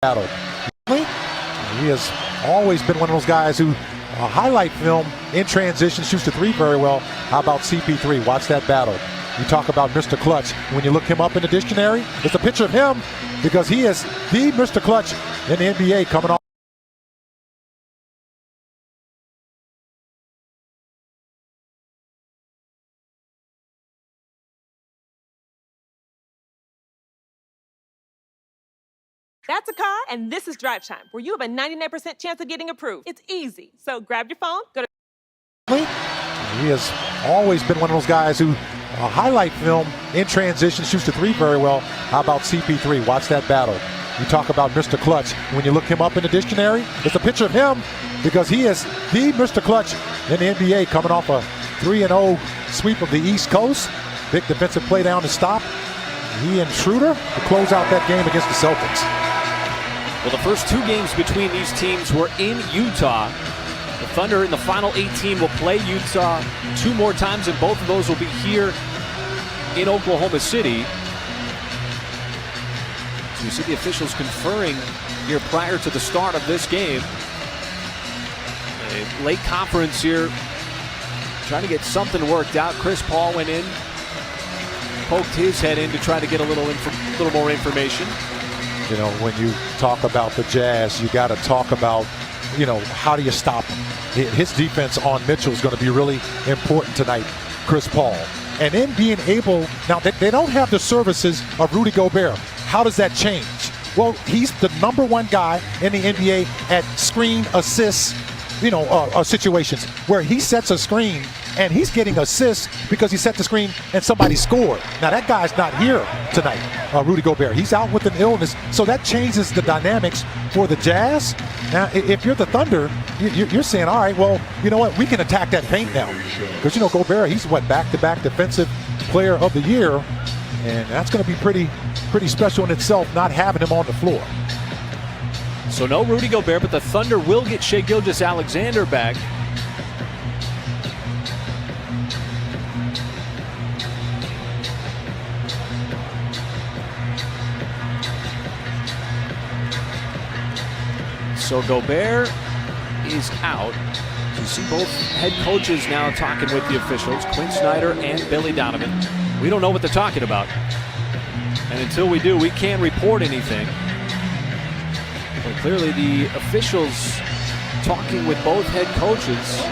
battle. He has always been one of those guys who highlight film in transition, shoots the three very well. How about CP3? Watch that battle. You talk about Mr. Clutch. When you look him up in the dictionary, it's a picture of him because he is the Mr. Clutch in the NBA coming off. That's a car, and this is Drive Time, where you have a 99% chance of getting approved. It's easy. So grab your phone, go to... He has always been one of those guys who highlight film in transition, shoots the three very well. How about CP3? Watch that battle. You talk about Mr. Clutch. When you look him up in the dictionary, it's a picture of him because he is the Mr. Clutch in the NBA coming off a 3-0 sweep of the East Coast. Big defensive play down to stop. He and Schroeder to close out that game against the Celtics. Well, the first two games between these teams were in Utah. The Thunder in the final 18 will play Utah two more times, and both of those will be here in Oklahoma City. So you see the officials conferring here prior to the start of this game. A late conference here, trying to get something worked out. Chris Paul went in, poked his head in to try to get a little more information. You know, when you talk about the Jazz, you got to talk about, you know, how do you stop him? His defense on Mitchell is going to be really important tonight, Chris Paul. And then being able, now they don't have the services of Rudy Gobert. How does that change? Well, he's the #1 guy in the NBA at screen assists, you know, situations where he sets a screen and he's getting assists because he set the screen and somebody scored. Now that guy's not here tonight, Rudy Gobert. He's out with an illness, so that changes the dynamics for the Jazz. Now, if you're the Thunder, you're saying, all right, well, you know what, we can attack that paint now. Because, you know, Gobert, he's what, back-to-back defensive player of the year, and that's going to be pretty special in itself, not having him on the floor. So no Rudy Gobert, but the Thunder will get Shai Gilgeous-Alexander back. So Gobert is out. You see both head coaches now talking with the officials, Quinn Snyder and Billy Donovan. We don't know what they're talking about. And until we do, we can't report anything. But clearly the officials talking with both head coaches.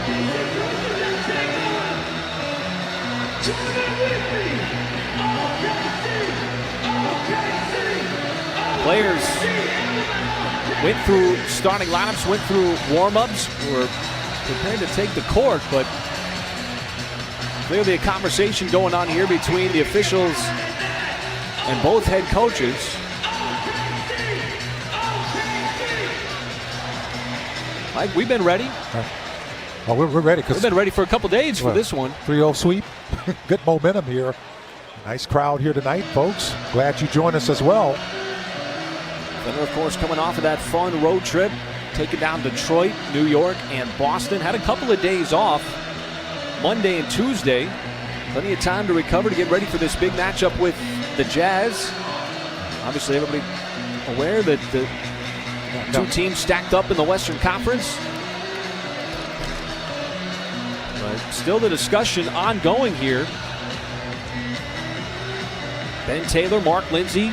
Players went through starting lineups, went through warm-ups, were prepared to take the court, but clearly a conversation going on here between the officials and both head coaches. Mike, we've been ready. Well, we're ready. We've been ready for a couple days for this one. 3-0 sweep. Good momentum here. Nice crowd here tonight, folks. Glad you joined us as well. Thunder, of course, coming off of that fun road trip, taking down Detroit, New York, and Boston. Had a couple of days off, Monday and Tuesday. Plenty of time to recover to get ready for this big matchup with the Jazz. Obviously, everybody aware that the two teams stacked up in the Western Conference. But still the discussion ongoing here. Ben Taylor, Mark Lindsay,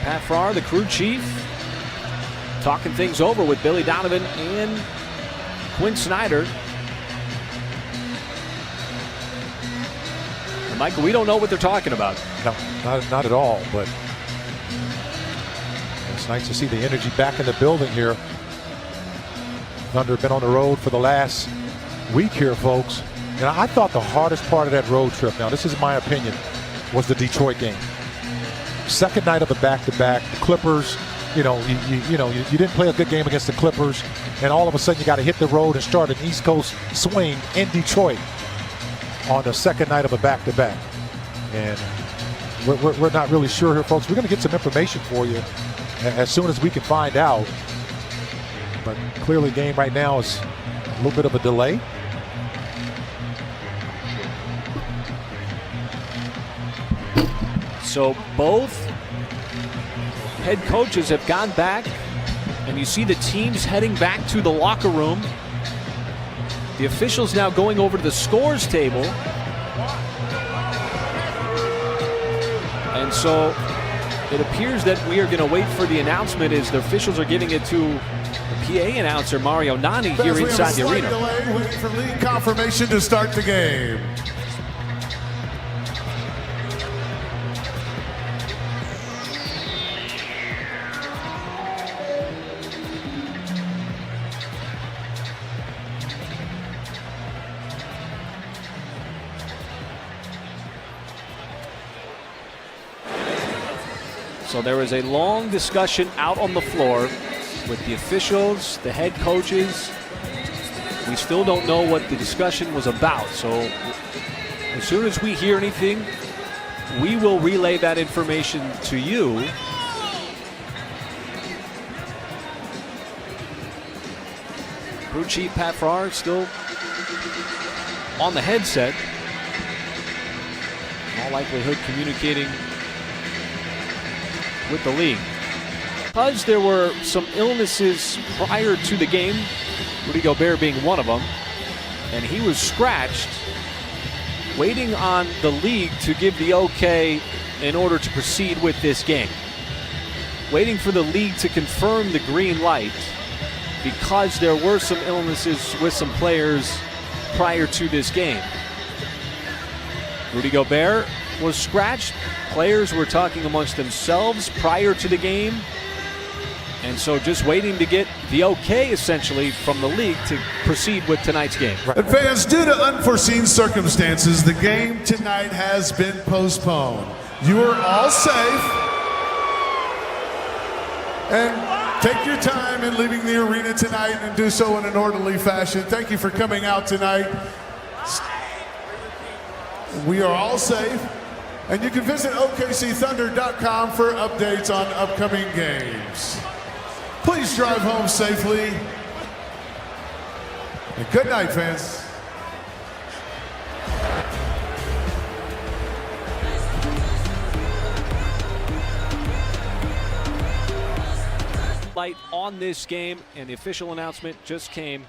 Pat Farrar, the crew chief, talking things over with Billy Donovan and Quinn Snyder. And Michael, we don't know what they're talking about. No, not at all, but it's nice to see the energy back in the building here. Thunder have been on the road for the last week here, folks. And I thought the hardest part of that road trip, now this is my opinion, was the Detroit game. Second night of the back-to-back, the Clippers, you didn't play a good game against the Clippers, and all of a sudden you got to hit the road and start an East Coast swing in Detroit on the second night of a back-to-back. And we're not really sure here, folks. We're going to get some information for you as soon as we can find out. But clearly the game right now is a little bit of a delay. So both head coaches have gone back, and you see the teams heading back to the locker room. The officials now going over to the scores table. And so it appears that we are going to wait for the announcement as the officials are giving it to the PA announcer, Mario Nani, here inside the arena. Delay, waiting for lead confirmation to start the game. So there is a long discussion out on the floor with the officials, the head coaches. We still don't know what the discussion was about. So as soon as we hear anything, we will relay that information to you. Crew chief Pat Farrar still on the headset. In all likelihood communicating with the league. Because there were some illnesses prior to the game, Rudy Gobert being one of them, and he was scratched, waiting on the league to give the okay in order to proceed with this game. Waiting for the league to confirm the green light because there were some illnesses with some players prior to this game. Rudy Gobert was scratched. Players were talking amongst themselves prior to the game. And so just waiting to get the okay, essentially, from the league to proceed with tonight's game. And fans, due to unforeseen circumstances, the game tonight has been postponed. You are all safe. And take your time in leaving the arena tonight and do so in an orderly fashion. Thank you for coming out tonight. We are all safe. And you can visit OKCThunder.com for updates on upcoming games. Please drive home safely. And good night, fans. Light on this game, and the official announcement just came